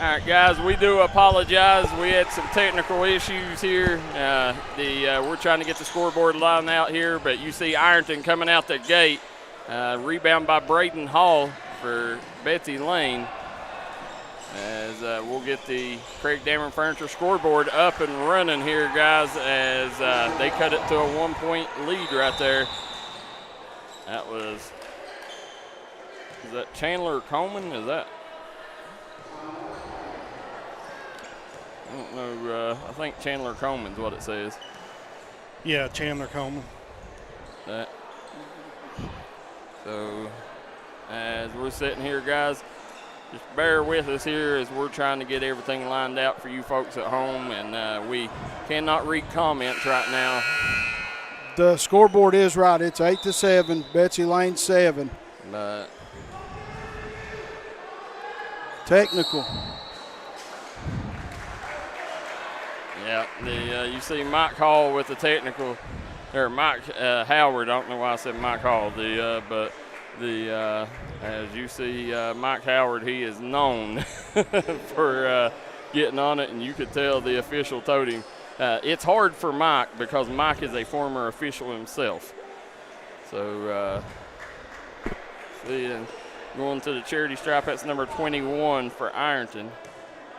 All right, guys, we do apologize. We had some technical issues here. We're trying to get the scoreboard line out here, but you see Ironton coming out the gate. Rebound by Braden Hall for Betsy Layne. As we'll get the Craig Dameron Furniture scoreboard up and running here, guys, as they cut it to a 1-point lead right there. That was, is that Chandler Coleman? Is that? I don't know. I think Chandler Coleman's what it says. Yeah, Chandler Coleman. So, as we're sitting here, guys, just bear with us here as we're trying to get everything lined out for you folks at home, and we cannot read comments right now. The scoreboard is right. It's 8-7. Betsy Layne 7. But technical. Yeah, you see Mike Hall with the technical, or Mike Howard. I don't know why I said Mike Hall. As you see Mike Howard, he is known for getting on it, and you could tell the official told him. It's hard for Mike because Mike is a former official himself. So, going to the charity stripe, that's number 21 for Ironton,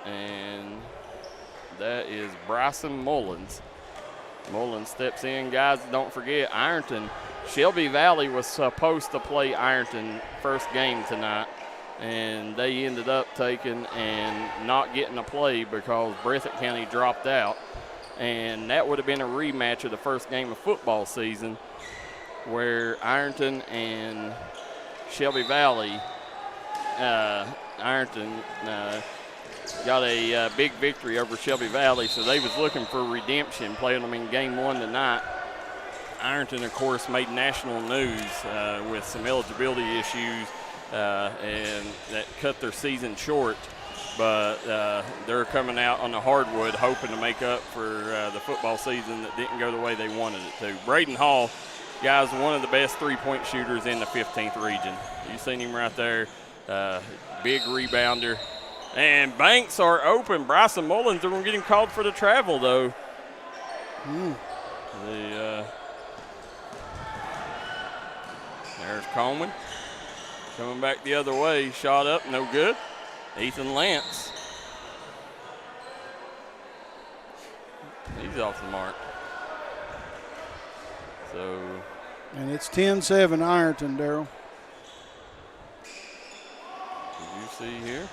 and that is Bryson Mullins. Mullins steps in. Guys, don't forget, Ironton, Shelby Valley was supposed to play Ironton first game tonight, and they ended up taking and not getting a play because Breathitt County dropped out. And that would have been a rematch of the first game of football season where Ironton and Shelby Valley, Ironton got a big victory over Shelby Valley, so they was looking for redemption, playing them in game one tonight. Ironton, of course, made national news with some eligibility issues, and that cut their season short. But they're coming out on the hardwood hoping to make up for the football season that didn't go the way they wanted it to. Braden Hall, guys, one of the best three-point shooters in the 15th region. You've seen him right there, big rebounder. And banks are open. Bryson Mullins, they're going to get him called for the travel, though. There's Coleman coming back the other way. Shot up, no good. Ethan Lance. He's off the mark. So. And it's 10-7 Ironton, Darryl. Did you see here?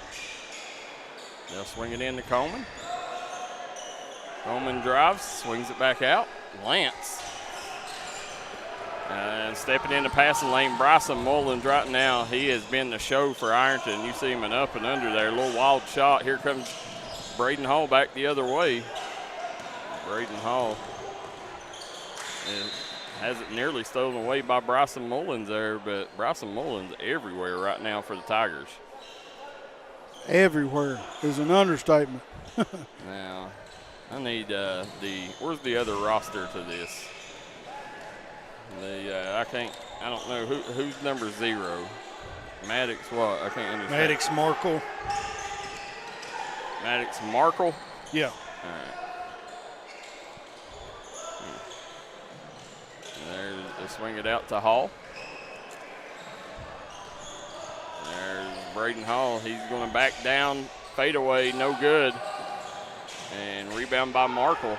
They'll swing it in to Coleman. Coleman drives, swings it back out. Lance. And stepping into passing lane, Bryson Mullins right now. He has been the show for Ironton. You see him an up and under there. A little wild shot. Here comes Braden Hall back the other way. Braden Hall has it nearly stolen away by Bryson Mullins there, but Bryson Mullins everywhere right now for the Tigers. Everywhere is an understatement. Now, I need where's the other roster to this? I don't know who's number 0. Maddox what? I can't understand. Maddox Markle. Maddox Markle? Yeah. All right. There's they swing it out to Hall. There's Braden Hall. He's going to back down, fade away, no good. And rebound by Markle.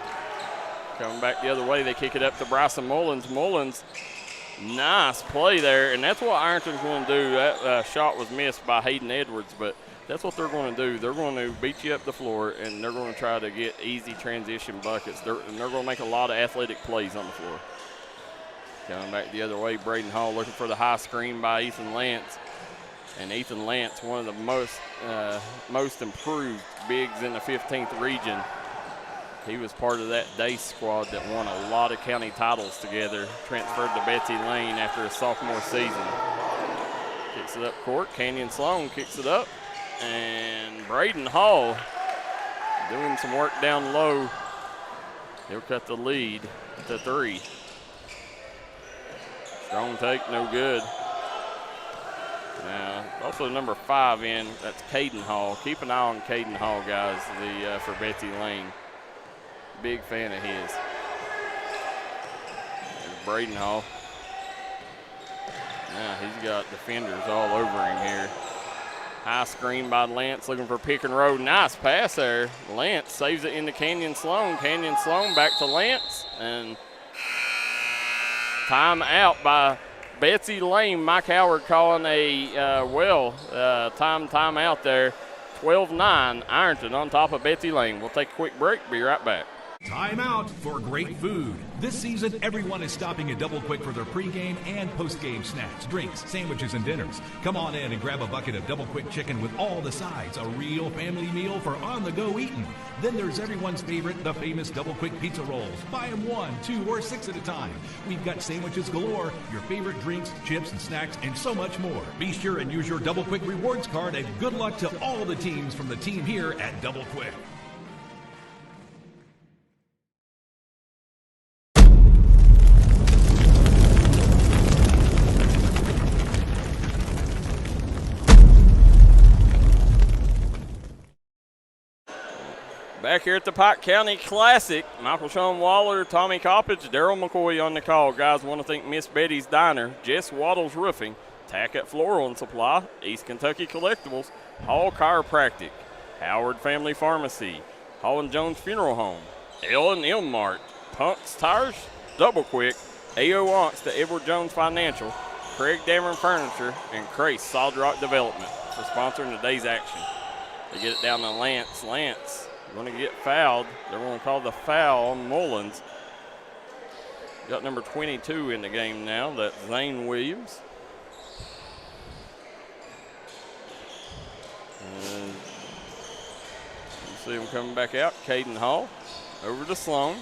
Coming back the other way, they kick it up to Bryson Mullins. Mullins, nice play there, and that's what Ironton's going to do. That shot was missed by Hayden Edwards, but That's what they're going to do. They're going to beat you up the floor, and they're going to try to get easy transition buckets. They're going to make a lot of athletic plays on the floor. Coming back the other way, Braden Hall looking for the high screen by Ethan Lance. And Ethan Lance, one of the most improved bigs in the 15th region. He was part of that day squad that won a lot of county titles together. Transferred to Betsy Layne after his sophomore season. Kicks it up court. Canyon Sloan kicks it up. And Braden Hall doing some work down low. He'll cut the lead to 3. Strong take, no good. Now, also number 5 in, that's Caden Hall. Keep an eye on Caden Hall, guys, for Betsy Layne. Big fan of his. There's Braden Hall. Now he's got defenders all over him here. High screen by Lance looking for pick and roll. Nice pass there. Lance saves it into Canyon Sloan. Canyon Sloan back to Lance. And time out by Betsy Layne. Mike Howard calling a time out there. 12-9, Ironton on top of Betsy Layne. We'll take a quick break. Be right back. Time out for great food. This season, everyone is stopping at Double Quick for their pregame and postgame snacks, drinks, sandwiches, and dinners. Come on in and grab a bucket of Double Quick chicken with all the sides, a real family meal for on-the-go eating. Then there's everyone's favorite, the famous Double Quick pizza rolls. Buy them 1, 2, or 6 at a time. We've got sandwiches galore, your favorite drinks, chips, and snacks, and so much more. Be sure and use your Double Quick rewards card, and good luck to all the teams from the team here at Double Quick. Back here at the Pike County Classic, Michael Sean Waller, Tommy Coppage, Darryl McCoy on the call. Guys, want to thank Miss Betty's Diner, Jess Waddles Roofing, Tackett Floral and Supply, East Kentucky Collectibles, Hall Chiropractic, Howard Family Pharmacy, Hall & Jones Funeral Home, L&M Mart, Punk's Tires, Double Quick, A.O. Onks to Edward Jones Financial, Craig Dameron Furniture, and Crace Solid Rock Development for sponsoring today's action. They get it down to Lance. Lance going to get fouled. They're going to call the foul on Mullins. Got number 22 in the game now. That's Zane Williams. And you see him coming back out. Caden Hall over to Sloan.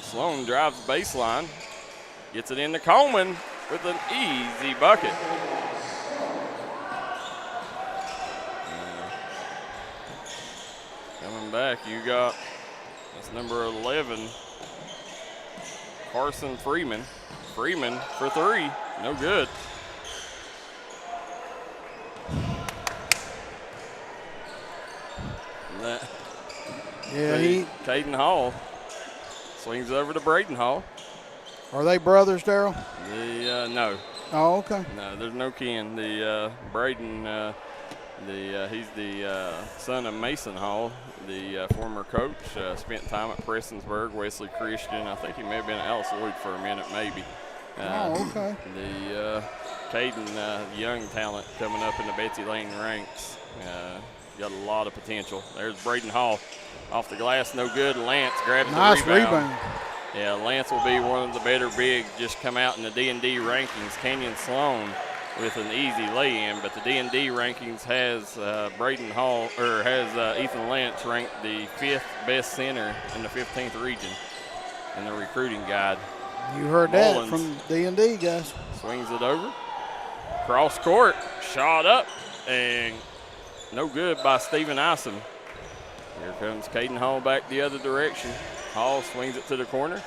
Sloan drives baseline. Gets it into Coleman with an easy bucket. Coming back, you got, that's number 11, Carson Freeman. Freeman for 3, no good. Caden Hall swings over to Braden Hall. Are they brothers, Darryl? No. Oh, okay. No, there's no kin. The Braden, he's the son of Mason Hall, the former coach. Spent time at Prestonsburg, Wesley Christian. I think he may have been at Alice Lloyd for a minute, maybe. Okay. The Caden, young talent coming up in the Betsy Layne ranks. Got a lot of potential. There's Braden Hall off the glass, no good. Lance grabs the rebound. Nice rebound. Yeah, Lance will be one of the better bigs, just come out in the D&D rankings. Canyon Sloan with an easy lay-in, but the D&D rankings has Braden Hall, or has Ethan Lance ranked the 5th best center in the 15th region in the recruiting guide. You heard Mullins that from D&D, guys. Swings it over. Cross court, shot up, and no good by Stephen Isom. Here comes Caden Hall back the other direction. Hall swings it to the corner.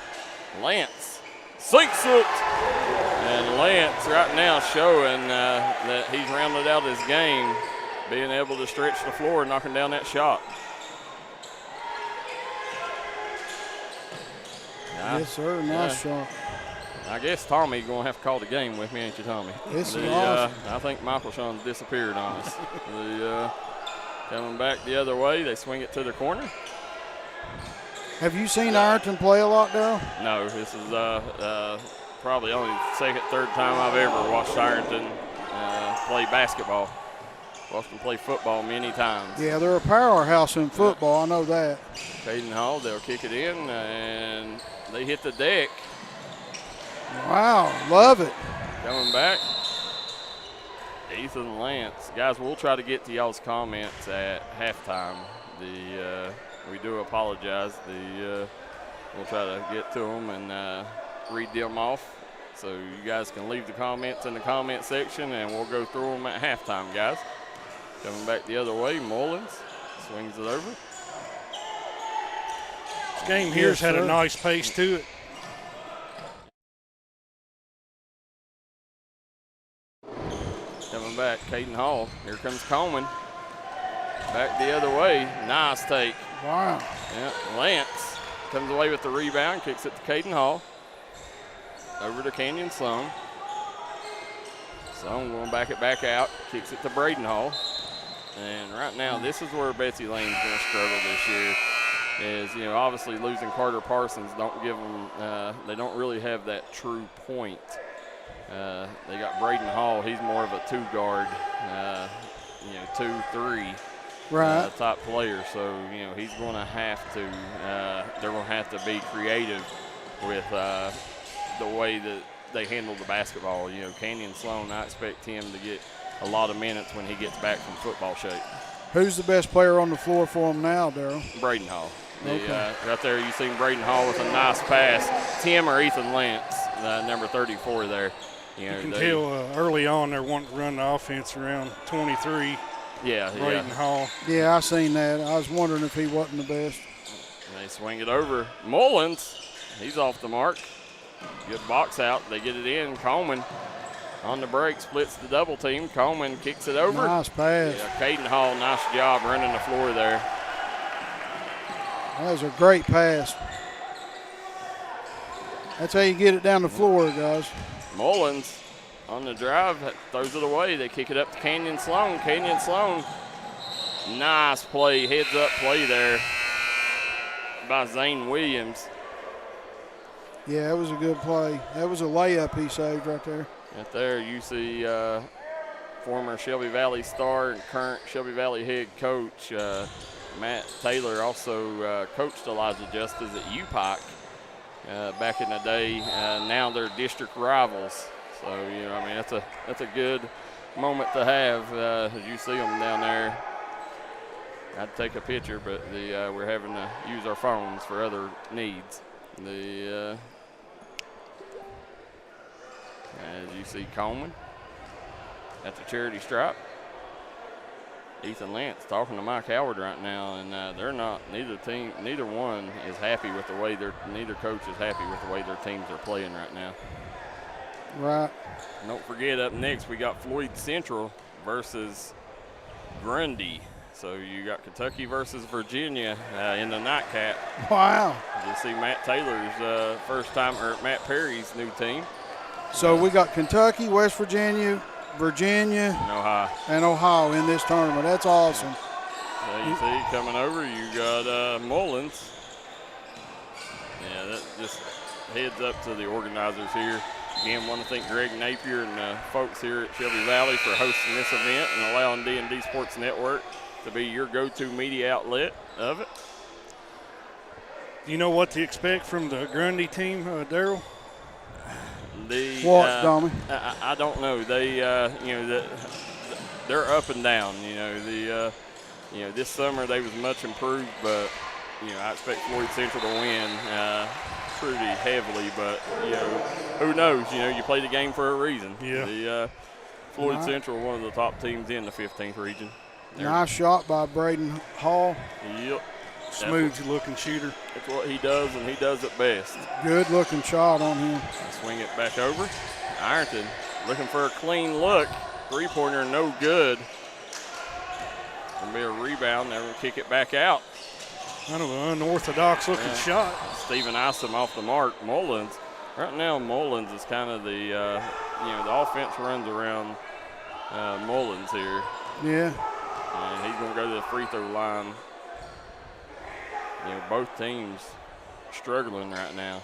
Lance sinks it. And Lance right now showing that he's rounded out his game, being able to stretch the floor and knocking down that shot. Yes, sir. Nice shot. I guess Tommy's going to have to call the game with me, ain't you, Tommy? This is awesome. I think Michael Sean's disappeared on us. Coming back the other way, they swing it to the corner. Have you seen Ironton play a lot, Darryl? No, this is probably only second, third time I've ever watched Ironton play basketball. Watched them play football many times. Yeah, they're a powerhouse in football. I know that. Caden Hall, they'll kick it in, and they hit the deck. Wow, love it. Coming back, Ethan Lance. Guys, we'll try to get to y'all's comments at halftime. We do apologize. We'll try to get to them and read them off. So you guys can leave the comments in the comment section, and we'll go through them at halftime, guys. Coming back the other way, Mullins swings it over. This game here's had a nice pace to it. Coming back, Caden Hall. Here comes Coleman. Back the other way. Nice take. Wow. Yeah, Lance comes away with the rebound, kicks it to Caden Hall. Over to Canyon Sloan. Sloan going to back out, kicks it to Braden Hall. And right now, this is where Betsy Layne's going to struggle this year. Is, obviously losing Carter Parsons don't give them, they don't really have that true point. They got Braden Hall. He's more of a two-guard, 2-3 right. Top player. So, he's going to have to, they're going to have to be creative with the way that they handle the basketball. Canyon Sloan, I expect him to get a lot of minutes when he gets back from football shape. Who's the best player on the floor for him now, Darryl? Braden Hall. Okay. Right there, you seen Braden Hall with a nice pass. Tim or Ethan Lance, number 34 there. You can tell early on they're wanting to run the offense around 23. Yeah, Braden Hall. Yeah, I seen that. I was wondering if he wasn't the best. And they swing it over. Mullins, he's off the mark. Good box out. They get it in. Coleman on the break, splits the double team. Coleman kicks it over. Nice pass. Yeah, Caden Hall, nice job running the floor there. That was a great pass. That's how you get it down the floor, guys. Mullins on the drive, throws it away. They kick it up to Canyon Sloan. Canyon Sloan, nice play, heads up play there by Zane Williams. Yeah, that was a good play. That was a layup he saved right there. Right there, you see former Shelby Valley star and current Shelby Valley head coach Matt Taylor also coached Elijah Justice at Pike back in the day. Now they're district rivals. So, that's a good moment to have as you see them down there. I'd take a picture, but we're having to use our phones for other needs. As you see Coleman at the charity stripe. Ethan Lance talking to Mike Howard right now, and neither one is happy with the way neither coach is happy with the way their teams are playing right now. Right. Don't forget, up next we got Floyd Central versus Grundy. So you got Kentucky versus Virginia in the nightcap. Wow. You see Matt Taylor's Matt Perry's new team. So we got Kentucky, West Virginia, and Ohio in this tournament. That's awesome. So you see coming over, you got Mullins. Yeah, that just heads up to the organizers here. Again, want to thank Greg Napier and the folks here at Shelby Valley for hosting this event and allowing D&D Sports Network to be your go-to media outlet of it. Do you know what to expect from the Grundy team, Darryl? What, Dommy? I don't know. They, they're up and down. This summer they was much improved, but I expect Floyd Central to win pretty heavily. But who knows? You play the game for a reason. Yeah. Floyd Central, one of the top teams in the 15th region. Nice shot by Braden Hall. Yep. Smooth-looking shooter. That's what he does, and he does it best. Good-looking shot on him. Swing it back over. Ironton looking for a clean look. Three-pointer, no good. Going to be a rebound. They're going to kick it back out. Kind of an unorthodox-looking shot. Stephen Isom off the mark. Mullins. Right now, Mullins is kind of the offense runs around Mullins here. Yeah. And he's going to go to the free throw line. Both teams struggling right now.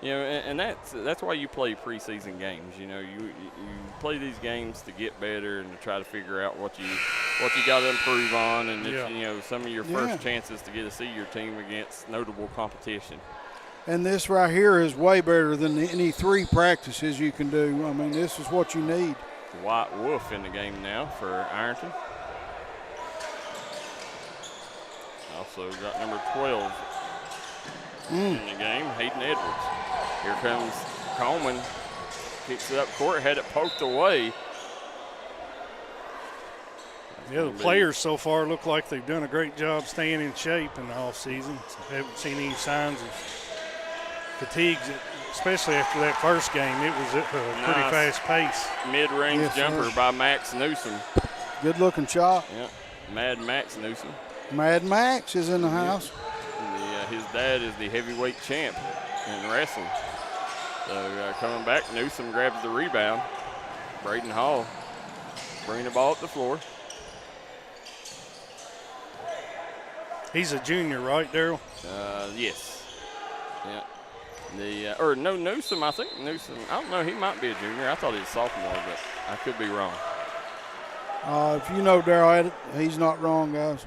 You know, and that's why you play preseason games. You know, you play these games to get better and to try to figure out what you got to improve on, and it's, you know, some of your first chances to get to see your team against notable competition. And this right here is way better than any 3 practices you can do. I mean, this is what you need. White Wolf in the game now for Ironton. Also got number 12 in the game, Hayden Edwards. Here comes Coleman, kicks it up court, had it poked away. Yeah, the players so far look like they've done a great job staying in shape in the offseason. Haven't seen any signs of fatigue, especially after that first game. It was at a pretty fast pace. Mid-range jumper by Max Newsom. Good-looking shot. Yeah, Mad Max Newsom. Mad Max is in the house. His dad is the heavyweight champ in wrestling. So coming back, Newsom grabs the rebound. Braden Hall bringing the ball up the floor. He's a junior, right, Darryl? Yes. Yeah. Newsom, I think Newsom, I don't know, he might be a junior. I thought he was a sophomore, but I could be wrong. If you know Darryl, he's not wrong, guys.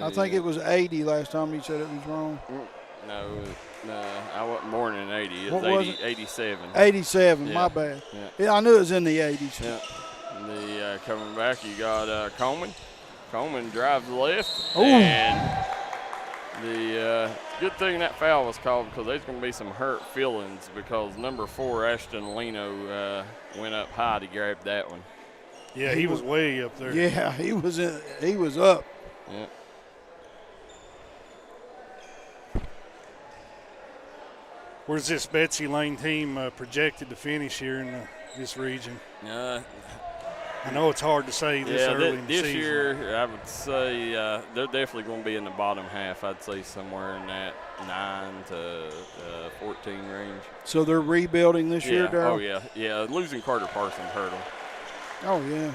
I think it was 80 last time he said it was wrong. No, I wasn't born in 80. It was 87. 87, my bad. Yeah, I knew it was in the 80s. Yeah. Coming back, you got Coleman. Coleman drives left. Ooh. And the good thing that foul was called, because there's going to be some hurt feelings, because number 4, Ashton Leno, went up high to grab that one. Yeah, he was way up there. Yeah, he was up. Yeah. Where's this Betsy Layne team projected to finish here in this region? I know it's hard to say this early in the season. This year, I would say they're definitely going to be in the bottom half. I'd say somewhere in that 9 to 14 range. So they're rebuilding this year, Darryl? Oh, yeah. Yeah, losing Carter Parsons hurt them. Oh, yeah.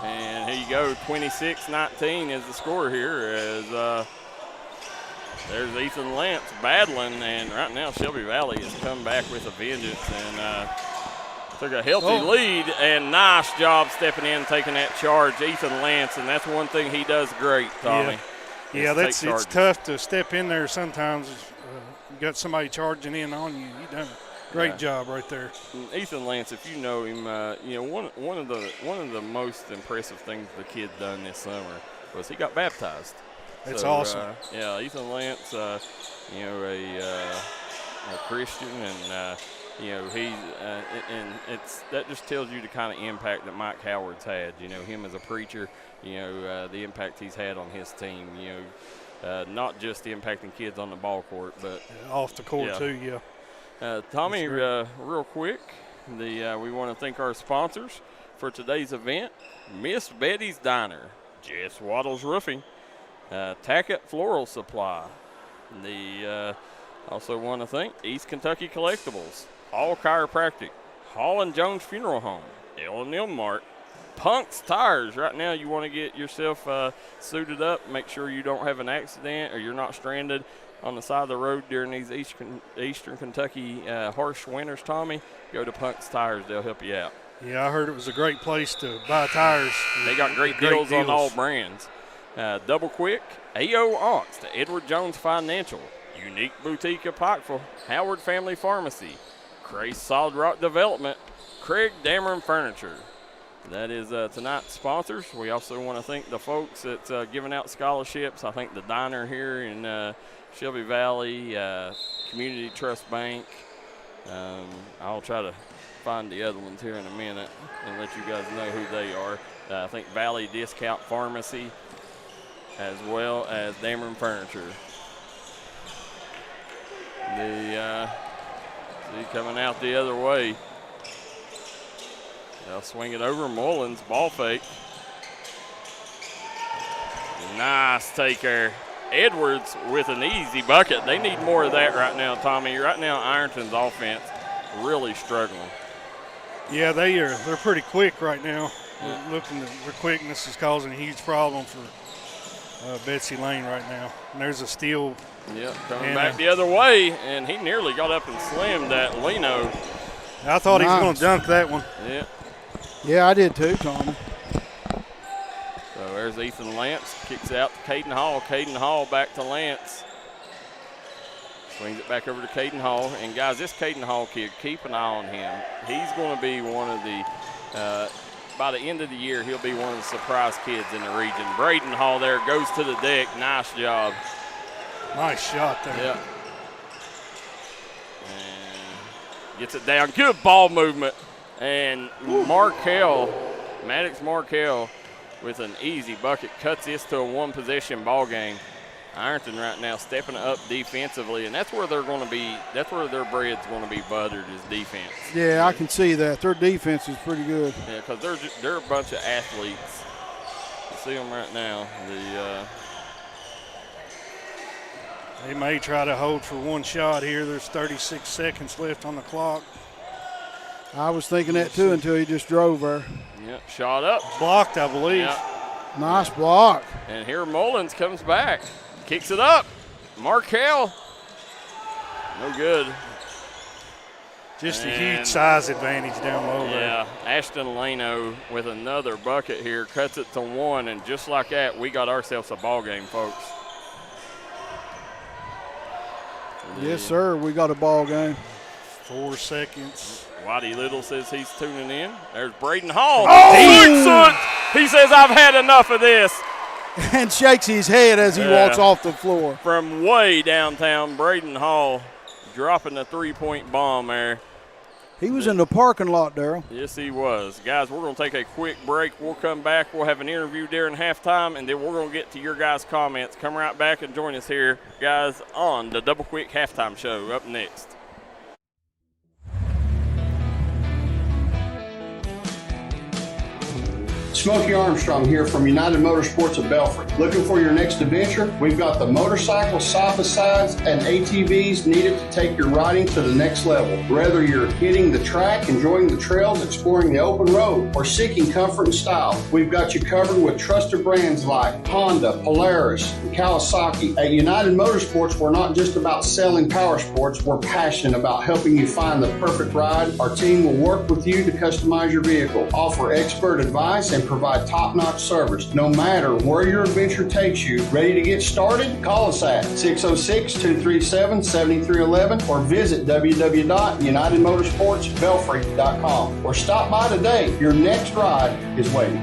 And here you go, 26-19 is the score here, as there's Ethan Lance battling, and right now Shelby Valley has come back with a vengeance and took a healthy lead, and nice job stepping in, taking that charge, Ethan Lance, and that's one thing he does great, Tommy. Yeah, it's tough to step in there sometimes. You got somebody charging in on you. You done a great job right there. Ethan Lance, if you know him, one of the most impressive things the kid done this summer was he got baptized. That's awesome. Ethan Lance, a Christian, and he's and that just tells you the kind of impact that Mike Howard's had. Him as a preacher, the impact he's had on his team. Not just impacting kids on the ball court, but off the court too. Yeah. Tommy, real quick, we want to thank our sponsors for today's event: Miss Betty's Diner, Jess Waddles Roofing, Tackett Floral Supply. Also want to thank East Kentucky Collectibles, Hall Chiropractic, Hall and Jones Funeral Home, L&M Mart, Punk's Tires. Right now you want to get yourself suited up, make sure you don't have an accident or you're not stranded on the side of the road during these Eastern Kentucky harsh winters, Tommy. Go to Punk's Tires. They'll help you out. Yeah, I heard it was a great place to buy tires. They got great deals on all brands. Double Quick, A.O. Ox to Edward Jones Financial, Unique Boutique of Pikeville, Howard Family Pharmacy, Crace Solid Rock Development, Craig Dameron Furniture. That is tonight's sponsors. We also want to thank the folks that's giving out scholarships. I think the diner here in Shelby Valley, Community Trust Bank. I'll try to find the other ones here in a minute and let you guys know who they are. I think Valley Discount Pharmacy, as well as Dameron Furniture. Coming out the other way. They'll swing it over. Mullins, ball fake. Nice take there. Edwards with an easy bucket. They need more of that right now, Tommy. Right now, Ironton's offense really struggling. Yeah, they're pretty quick right now. Their quickness is causing a huge problem for Besty Layne right now. And there's a steal. Yep, coming back the other way, and he nearly got up and slammed that Lino. I thought he was going to dunk that one. Yeah. Yeah, I did too, Tommy. So there's Ethan Lance, kicks out to Caden Hall. Caden Hall back to Lance. Swings it back over to Caden Hall. And, guys, this Caden Hall kid, keep an eye on him. He's going to be one of the by the end of the year, he'll be one of the surprise kids in the region. Braden Hall there goes to the deck. Nice job. Nice shot there. Yeah. And gets it down. Good ball movement. And Maddox Markell with an easy bucket cuts this to a one-possession ball game. Ironton right now stepping up defensively, and that's where they're going to be. That's where their bread's going to be buttered is defense. Yeah, I can see that. Their defense is pretty good. Yeah, because they're a bunch of athletes. You see them right now. They may try to hold for one shot here. There's 36 seconds left on the clock. I was thinking that too until he just drove her. Yep, shot up. Blocked, I believe. Yep. Nice block. And here Mullins comes back. Kicks it up. Markell. No good. Just a huge size advantage down low there. Yeah, Ashton Lano with another bucket here. Cuts it to one, and just like that, we got ourselves a ball game, folks. Yes, sir. We got a ball game. 4 seconds. Whitey Little says he's tuning in. There's Braden Hall. Oh! He says, I've had enough of this. And shakes his head as he walks off the floor. From way downtown, Braden Hall dropping the three-point bomb there. He was in the parking lot, Darryl. Yes, he was. Guys, we're going to take a quick break. We'll come back. We'll have an interview during halftime, and then we're going to get to your guys' comments. Come right back and join us here, guys, on the Double Quick Halftime Show up next. Smokey Armstrong here from United Motorsports of Belfry. Looking for your next adventure? We've got the motorcycles, side-by-sides, and ATVs needed to take your riding to the next level. Whether you're hitting the track, enjoying the trails, exploring the open road, or seeking comfort and style, we've got you covered with trusted brands like Honda, Polaris, and Kawasaki. At United Motorsports, we're not just about selling power sports, we're passionate about helping you find the perfect ride. Our team will work with you to customize your vehicle, offer expert advice, and provide top-notch service. No matter where your adventure takes you, ready to get started? Call us at 606-237-7311 or visit www.unitedmotorsportsbelfry.com or stop by today. Your next ride is waiting.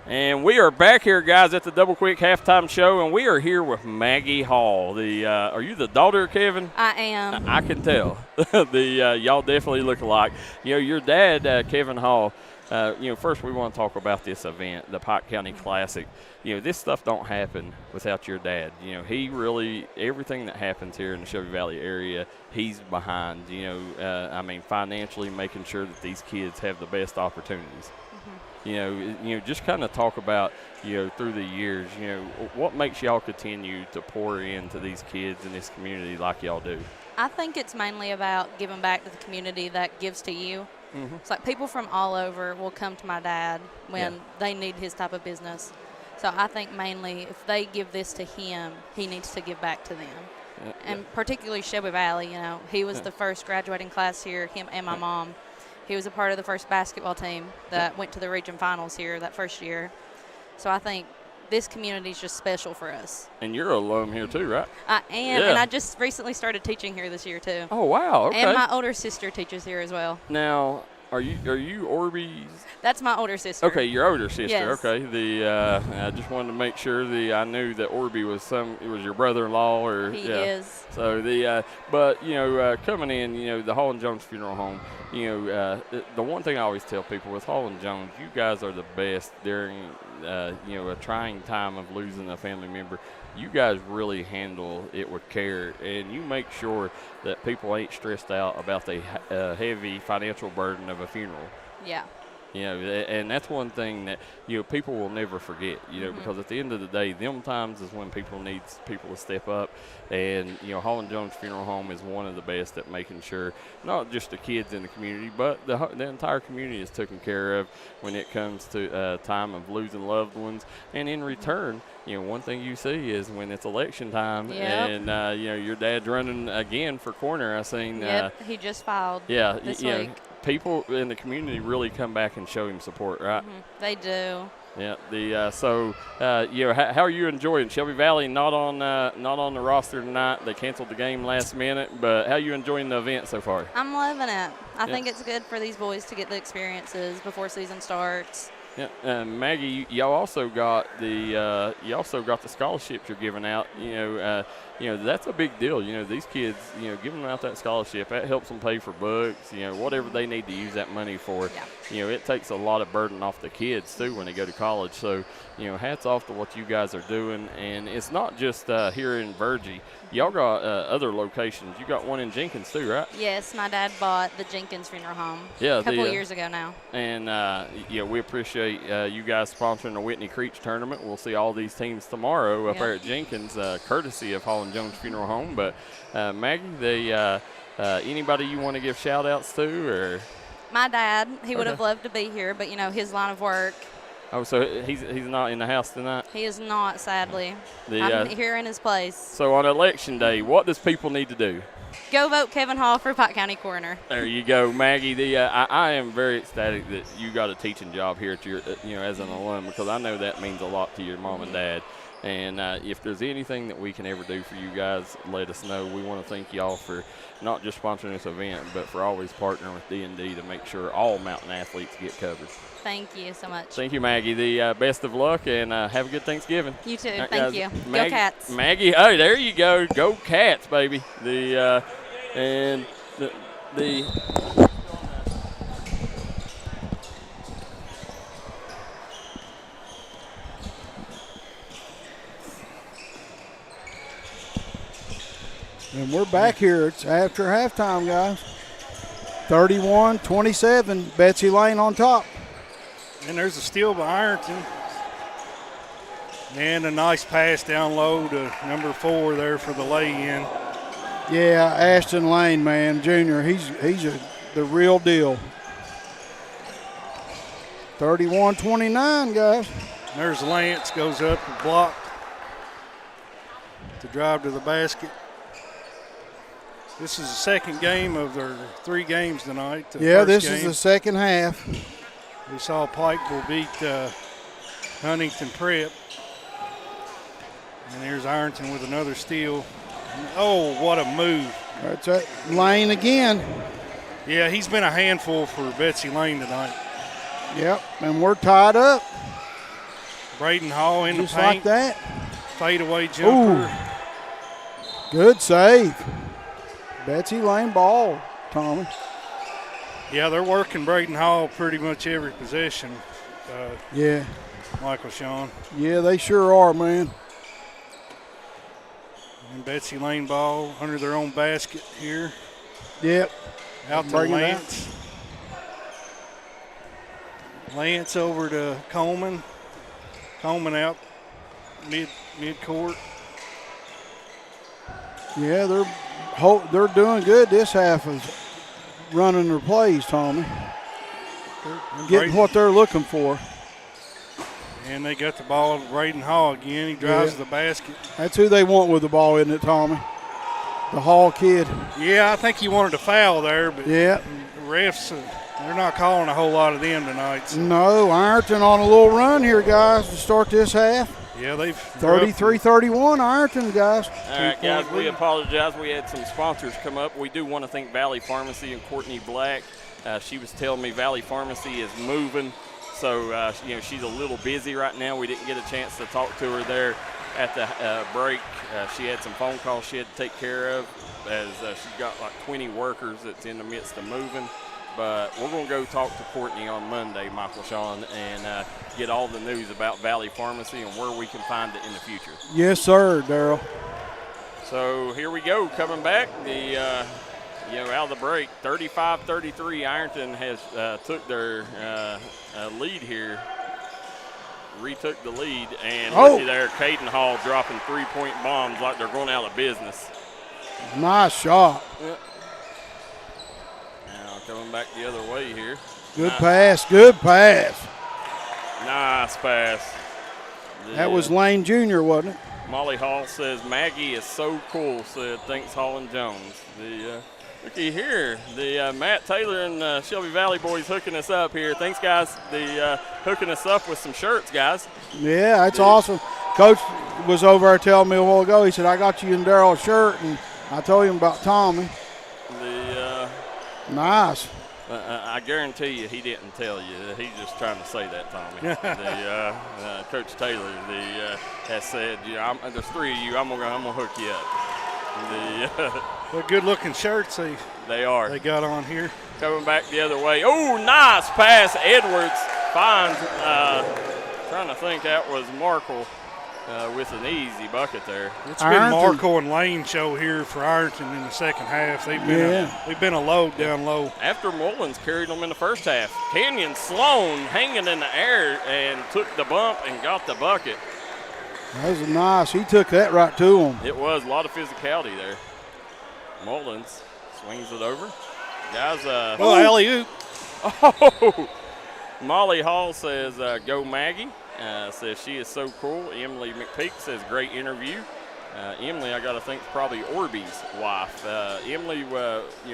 And we are back here, guys, at the Double Quick Halftime Show, and we are here with Maggie Hall. Are you the daughter, Kevin? I am. I can tell. Y'all definitely look alike. Your dad, Kevin Hall. First we want to talk about this event, the Pike County Classic. This stuff don't happen without your dad. He really, everything that happens here in the Shelby Valley area, he's behind. Financially making sure that these kids have the best opportunities. Just kind of talk about, through the years, what makes y'all continue to pour into these kids in this community like y'all do? I think it's mainly about giving back to the community that gives to you. Mm-hmm. It's like people from all over will come to my dad when they need his type of business. So I think mainly if they give this to him, he needs to give back to them. And particularly Shelby Valley, he was the first graduating class here, him and my mom. He was a part of the first basketball team that went to the region finals here that first year. So I think this community is just special for us. And you're a alum here too, right? I am, and I just recently started teaching here this year too. Oh, wow, okay. And my older sister teaches here as well. Now, Are you Orby's? That's my older sister. Okay, your older sister. Yes. Okay. I just wanted to make sure I knew that Orby was your brother-in-law or He is. So but coming in, the Hall and Jones Funeral Home, the one thing I always tell people with Hall and Jones, you guys are the best during a trying time of losing a family member. You guys really handle it with care, and you make sure that people ain't stressed out about the heavy financial burden of a funeral. Yeah. And that's one thing that, people will never forget, because at the end of the day, them times is when people need people to step up. And, Hall and Jones Funeral Home is one of the best at making sure not just the kids in the community, but the entire community is taken care of when it comes to time of losing loved ones. And in return, one thing you see is when it's election time and, your dad's running again for corner. I seen. Yep, he just filed this week. People in the community really come back and show him support, right? They do. Yeah. How are you enjoying Shelby Valley? Not on the roster tonight. They canceled the game last minute. But how are you enjoying the event so far? I'm loving it. I think it's good for these boys to get the experiences before season starts. Yeah, Maggie, y'all also got the scholarships you're giving out. That's a big deal. These kids, giving them out that scholarship, that helps them pay for books. Whatever they need to use that money for. Yeah. It takes a lot of burden off the kids too when they go to college. So, hats off to what you guys are doing. And it's not just here in Virgie. Y'all got other locations. You got one in Jenkins too, right? Yes, my dad bought the Jenkins Funeral Home a couple years ago now. And, we appreciate you guys sponsoring the Whitney Creech tournament. We'll see all these teams tomorrow up there at Jenkins, courtesy of Hall and Jones Funeral Home. But, Maggie, anybody you want to give shout-outs to? Or? My dad, he would have loved to be here, but, his line of work. Oh, so he's not in the house tonight? He is not, sadly. I'm here in his place. So on Election Day, what does people need to do? Go vote Kevin Hall for Pike County Coroner. There you go, Maggie. I am very ecstatic that you got a teaching job here at your, as an alum, because I know that means a lot to your mom and dad. And if there's anything that we can ever do for you guys, let us know. We want to thank y'all for not just sponsoring this event, but for always partnering with D&D to make sure all mountain athletes get covered. Thank you so much. Thank you, Maggie. The best of luck, and have a good Thanksgiving. You too. Thank you. Go Cats. Maggie, oh, there you go. Go Cats, baby. And we're back here. It's after halftime, guys. 31-27, Betsy Layne on top. And there's a steal by Ironton. And a nice pass down low to number 4 there for the lay-in. Yeah, Ashton Layne, man, junior, he's the real deal. 31-29, guys. There's Lance, goes up and blocked to drive to the basket. This is the second game of their 3 games tonight. This is the second half. We saw Pike will beat Huntington Prep. And here's Ironton with another steal. Oh, what a move. That's it. Layne again. Yeah, he's been a handful for Betsy Layne tonight. Yep, and we're tied up. Braden Hall in just the paint. Just like that. Fadeaway jumper. Ooh. Good save. Betsy Layne ball, Tommy. Yeah, they're working Braden Hall pretty much every possession. Michael Sean. Yeah, they sure are, man. And Betsy Layne ball under their own basket here. Yep. Out to Lance. Lance over to Coleman. Coleman out mid-court. Yeah, they're doing good this half of running their plays, Tommy. They're getting what they're looking for. And they got the ball to Braden Hall again. He drives to the basket. That's who they want with the ball, isn't it, Tommy? The Hall kid. Yeah, I think he wanted a foul there, but the refs, they're not calling a whole lot of them tonight. So. No, Ironton on a little run here, guys, to start this half. Yeah, they've 33-31 Ironton, guys. All right, guys, we apologize. We had some sponsors come up. We do want to thank Valley Pharmacy and Courtney Black She was telling me Valley Pharmacy is moving, so she's a little busy right now. We didn't get a chance to talk to her there at the break. She had some phone calls she had to take care of, as she's got like 20 workers that's in the midst of moving. But we're going to go talk to Courtney on Monday, Michael Sean, and get all the news about Valley Pharmacy and where we can find it in the future. Yes, sir, Darryl. So here we go, coming back. The out of the break, 35-33. Ironton has took their lead here. Retook the lead, and looky there, Caden Hall dropping three-point bombs like they're going out of business. Nice shot. Yep. Now coming back the other way here. Good pass, good pass. Nice pass. That was Layne Jr., wasn't it? Molly Hall says, Maggie is so cool, said, thanks Holland Jones. Looky here, the Matt Taylor and Shelby Valley boys hooking us up here. Thanks, guys. Hooking us up with some shirts, guys. Yeah, that's awesome. Coach was over there telling me a while ago. He said, I got you and Darryl a shirt, and I told him about Tommy. Nice. I guarantee you he didn't tell you. He's just trying to say that, Tommy. Coach Taylor has said, there's three of you. I'm gonna hook you up. What good-looking shirts they are. They got on here. Coming back the other way. Oh, nice pass. Edwards finds. Trying to think, that was Markle with an easy bucket there. It's been Markle and Layne show here for Ironton in the second half. They've been a load down low. After Mullins carried them in the first half, Kenyon Sloan hanging in the air and took the bump and got the bucket. That was nice. He took that right to him. It was a lot of physicality there. Mullins swings it over. Guys, alley-oop. Oh, Molly Hall says, go Maggie. Says she is so cool. Emily McPeak says, great interview. Emily, I got to think, probably Orby's wife. Emily,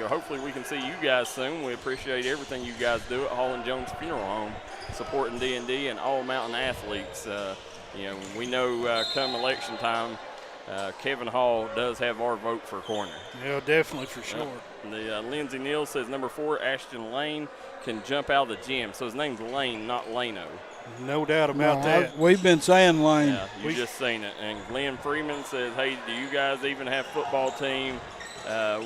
hopefully we can see you guys soon. We appreciate everything you guys do at Holland Jones Funeral Home, supporting D&D and all mountain athletes. We know come election time, Kevin Hall does have our vote for corner. Yeah, definitely for sure. Lindsey Neal says number 4, Ashton Layne, can jump out of the gym. So his name's Layne, not Lano. No doubt about that. We've been saying Layne. Yeah, you just seen it. And Glenn Freeman says, hey, do you guys even have football team?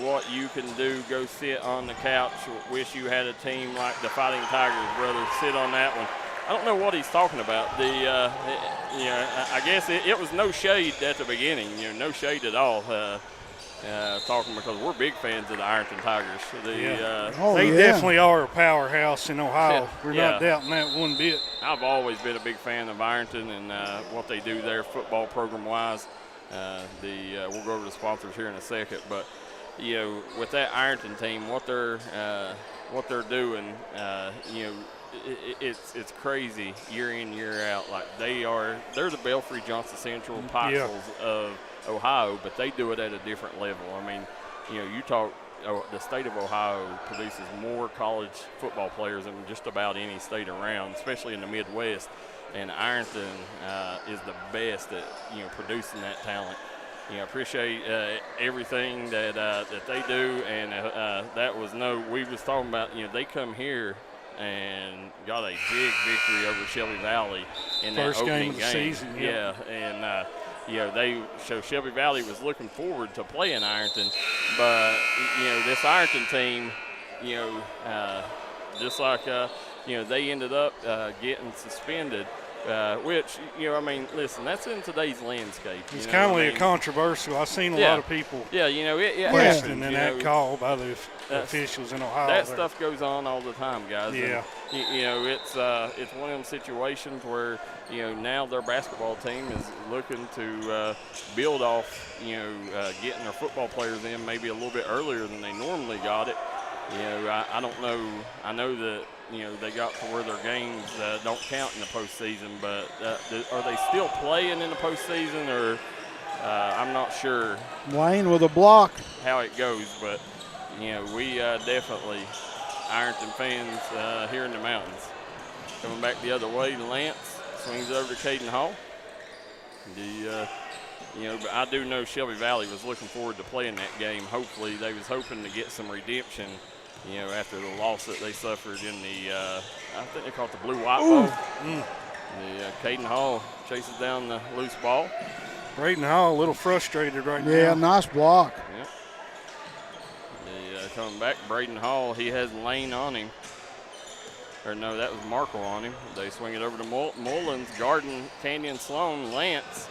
What you can do, go sit on the couch. Wish you had a team like the Fighting Tigers, brother. Sit on that one. I don't know what he's talking about. I guess it was no shade at the beginning. No shade at all. Talking because we're big fans of the Ironton Tigers. They definitely are a powerhouse in Ohio. We're not doubting that one bit. I've always been a big fan of Ironton and what they do there football program-wise. We'll go over the sponsors here in a second, but with that Ironton team, what they're doing, it's crazy year in, year out. Like they're the Belfry Johnson Central Pikesvilles of Ohio, but they do it at a different level. I mean, you talk, the state of Ohio produces more college football players than just about any state around, especially in the Midwest. And Ironton is the best at producing that talent. Appreciate everything that they do, and we was talking about. They come here and got a big victory over Shelby Valley in that opening game of the season. So Shelby Valley was looking forward to playing Ironton, but this Ironton team, just like they ended up getting suspended. Which, listen, that's in today's landscape. It's kind of like controversial. I've seen a lot of people questioning that call by the officials in Ohio. That stuff goes on all the time, guys. Yeah. And, it's one of them situations where, now their basketball team is looking to build off, getting their football players in maybe a little bit earlier than they normally got it. I don't know. I know that, they got to where their games don't count in the postseason, but are they still playing in the postseason, or I'm not sure. Layne with a block. How it goes, but, we definitely, Ironton fans here in the mountains. Coming back the other way, Lance swings over to Caden Hall. But I do know Shelby Valley was looking forward to playing that game. Hopefully, they was hoping to get some redemption you know, after the loss that they suffered in the, I think they call it the blue-white ball. The Caden Hall chases down the loose ball. Braden Hall a little frustrated right now. Yeah, nice block. Yep. Coming back, Braden Hall, he has Layne on him. Or no, that was Markle on him. They swing it over to Mullins, Garden, Canyon, Sloan, Lance.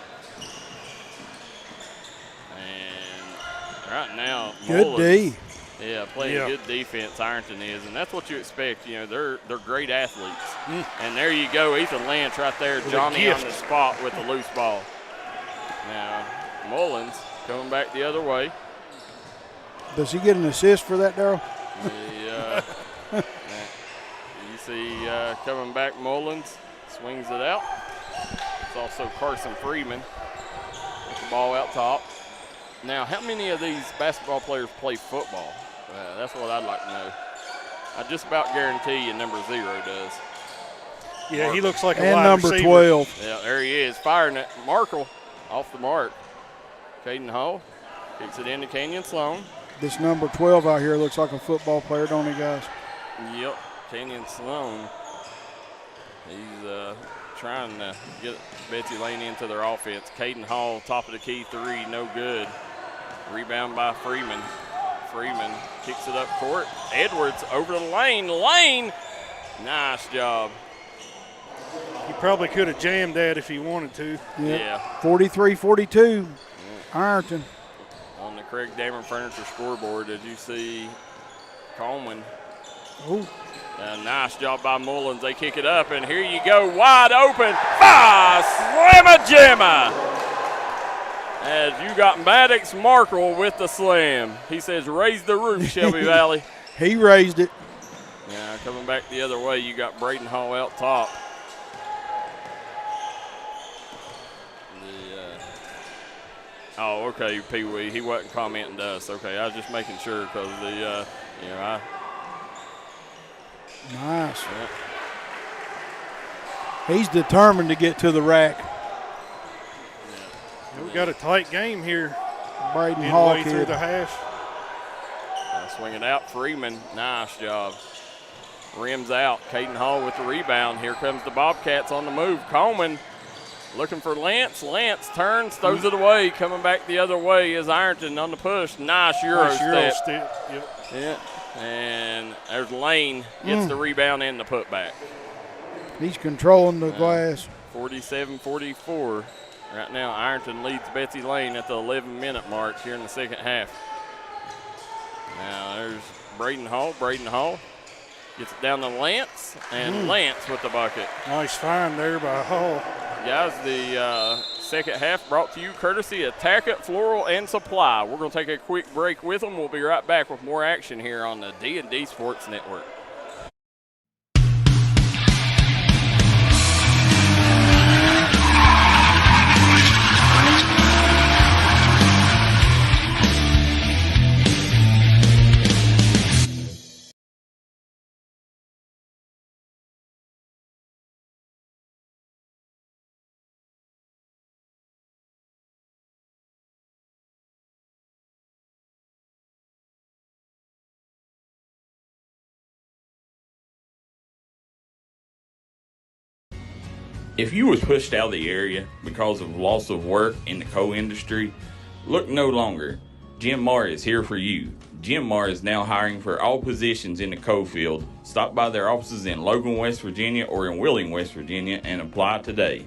And right now, Good Mullins, D. yeah, playing good defense, Ironton is, and that's what you expect. You know, they're great athletes. And there you go, Ethan Lance right there, Johnny on the spot with the loose ball. Now, Mullins coming back the other way. Does he get an assist for that, Darryl? You see coming back Mullins, swings it out. It's also Carson Freeman with the ball out top. Now, how many of these basketball players play football? That's what I'd like to know. I just about guarantee you number 0 does. Yeah, he looks like a and wide number receiver. 12. Yeah, there he is, firing it. Markle off the mark. Caden Hall kicks it into Canyon Sloan. This number 12 out here looks like a football player, don't he, guys? Yep, Canyon Sloan. He's trying to get Betsy Layne into their offense. Caden Hall, top of the key 3, no good. Rebound by Freeman. Freeman kicks it up court. Edwards over to Layne. Layne, nice job. He probably could have jammed that if he wanted to. Yep. Yeah. 43-42, Ironton. On the Craig Dameron Furniture scoreboard, did you see Coleman? Ooh. Nice job by Mullins. They kick it up, and here you go, wide open. Slamma-jamma! As you got Maddox Markle with the slam. He says, raise the roof, Shelby Valley. He raised it. Now, coming back the other way, you got Braden Hall out top. Oh, okay, Pee Wee. He wasn't commenting to us. Okay, I was just making sure because Nice. Yeah. He's determined to get to the rack. We got a tight game here. Braden Hall Midway through the half. Swing it out, Freeman. Nice job. Rims out. Caden Hall with the rebound. Here comes the Bobcats on the move. Coleman looking for Lance. Lance turns, throws it away. Coming back the other way is Ironton on the push. Nice Euro step. Yep. Yeah. And there's Layne. Gets the rebound and the putback. He's controlling the glass. 47-44. Right now, Ironton leads Betsy Layne at the 11-minute mark here in the second half. Now there's Braden Hall. Braden Hall gets it down to Lance, and Lance with the bucket. Nice find there by Hall. Guys, the second half brought to you courtesy of Tackett Floral and Supply. We're going to take a quick break with them. We'll be right back with more action here on the D&D Sports Network. If you were pushed out of the area because of loss of work in the coal industry, look no longer. Jim Marr is here for you. Jim Marr is now hiring for all positions in the coal field. Stop by their offices in Logan, West Virginia or in Wheeling, West Virginia and apply today.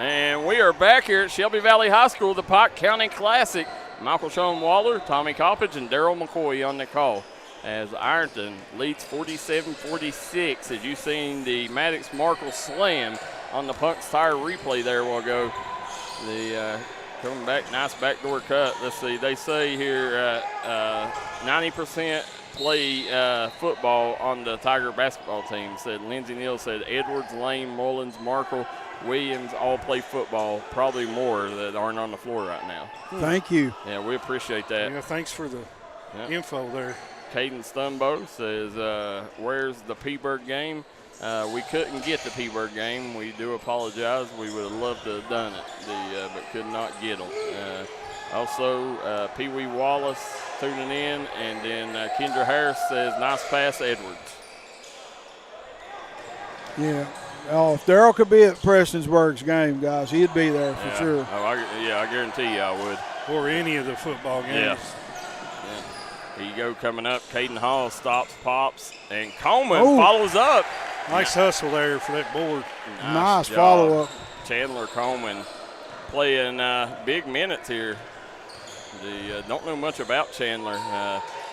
And we are back here at Shelby Valley High School, the Pike County Classic. Michael Sean Waller, Tommy Coppage, and Darryl McCoy on the call as Ironton leads 47-46. As you've seen the Maddox Markle slam on the Punk's Tire replay there a while ago. The coming back, nice backdoor cut. Let's see, they say here 90% play football on the Tiger basketball team. Said Lindsey Neal said Edwards, Layne, Mullins, Markle, Williams all play football, probably more that aren't on the floor right now. Thank you. Yeah, we appreciate that. Yeah, thanks for the info there. Caden Stumbo says, where's the P-Bird game? We couldn't get the P-Bird game. We do apologize. We would have loved to have done it, but could not get them. Also, Pee Wee Wallace tuning in, and then Kendra Harris says, nice pass, Edwards. Yeah. Oh, if Darryl could be at Prestonsburg's game, guys, he'd be there for sure. Oh, I guarantee you I would. Or any of the football games. Yeah. Here you go, coming up. Caden Hall stops, pops, and Coleman follows up. Nice hustle there for that board. Nice follow-up. Chandler Coleman playing big minutes here. Don't know much about Chandler.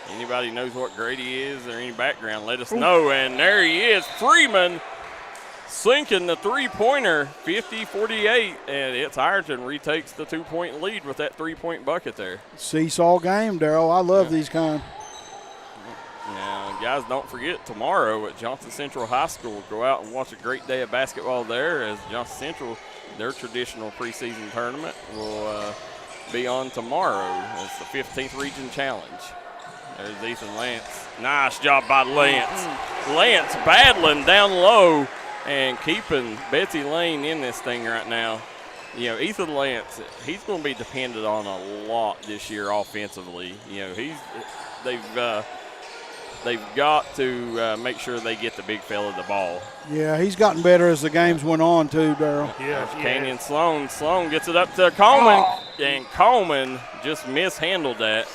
Anybody knows what grade he is or any background, let us know. And there he is, Freeman, sinking the three-pointer, 50-48, and it's Ironton retakes the 2-point lead with that 3-point bucket there. Seesaw game, Darryl. I love these kind. Now, guys, don't forget, tomorrow at Johnson Central High School, go out and watch a great day of basketball there, as Johnson Central, their traditional preseason tournament, will be on tomorrow. It's the 15th Region Challenge. There's Ethan Lance. Nice job by Lance. Lance battling down low and keeping Betsy Layne in this thing right now. You know, Ethan Lance, he's going to be depended on a lot this year offensively. You know, they've got to make sure they get the big fella the ball. Yeah, he's gotten better as the games went on too, Darryl. Yeah. Canyon Sloan. Sloan gets it up to Coleman, and Coleman just mishandled that.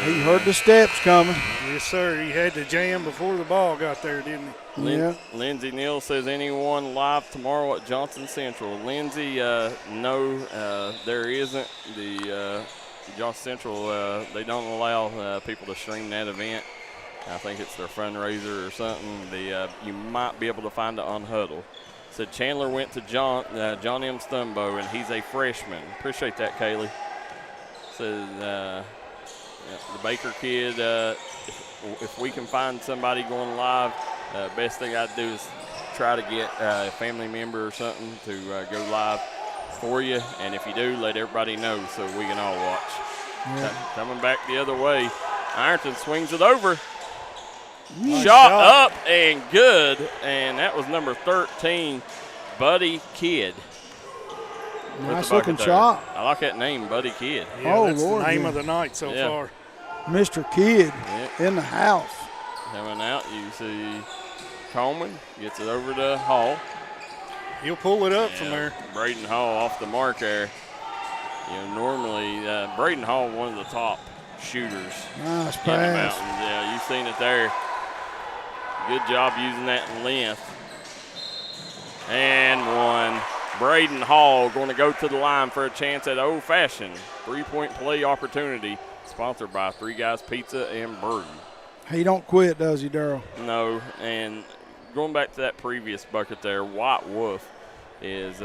He heard the steps coming. Yes, sir. He had to jam before the ball got there, didn't he? Yeah. Lindsey Neal says, anyone live tomorrow at Johnson Central? Lindsey, no, there isn't. The Johnson Central, they don't allow people to stream that event. I think it's their fundraiser or something. You might be able to find it on Huddle. So Chandler went to John M. Stumbo, and he's a freshman. Appreciate that, Kaylee. Says the Baker kid, if we can find somebody going live, best thing I'd do is try to get a family member or something to go live for you. And if you do, let everybody know so we can all watch. Yeah. Coming back the other way, Ironton swings it over. Shot up and good, and that was number 13, Buddy Kidd. Nice looking shot. I like that name, Buddy Kidd. Yeah, that's Lord, the name of the night so far. Mr. Kidd in the house. Coming out, you see Coleman gets it over to Hall. He'll pull it up from there. Braden Hall off the mark there. You know, normally Braden Hall, one of the top shooters nice in pass. the mountains. Yeah, you've seen it there. Good job using that length. And one. Braden Hall going to go to the line for a chance at old-fashioned three-point play opportunity, sponsored by Three Guys Pizza and Brew. He don't quit, does he, Darryl? No, and going back to that previous bucket there, White Wolf is